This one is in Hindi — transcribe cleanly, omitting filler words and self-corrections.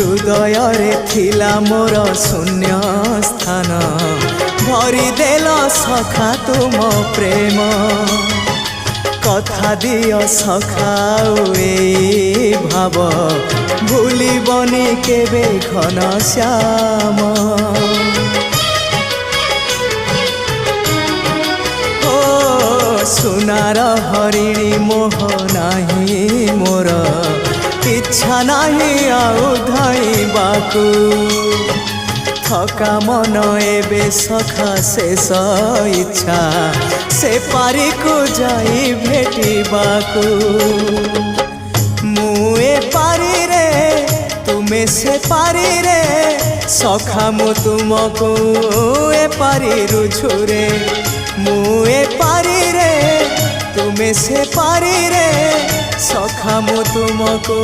हृदय थिला मोर शून्य स्थान भरी देल सखा तुम प्रेम कथा दियो सखाओ ए भाव भूलिबनी केबे घन श्याम सुनार हरिणी मोह नाही मोर इच्छा नाही आउ धाइबाकू थका मन एबे सखा शेष इच्छा से पारी को जाई भेटिबाकू मुए पारी रे तुमे से पारी रे सखा मु तुमको ए पारी रुझुरे मुए पारी रे तुमे से पारी रे सखा मु तुमको।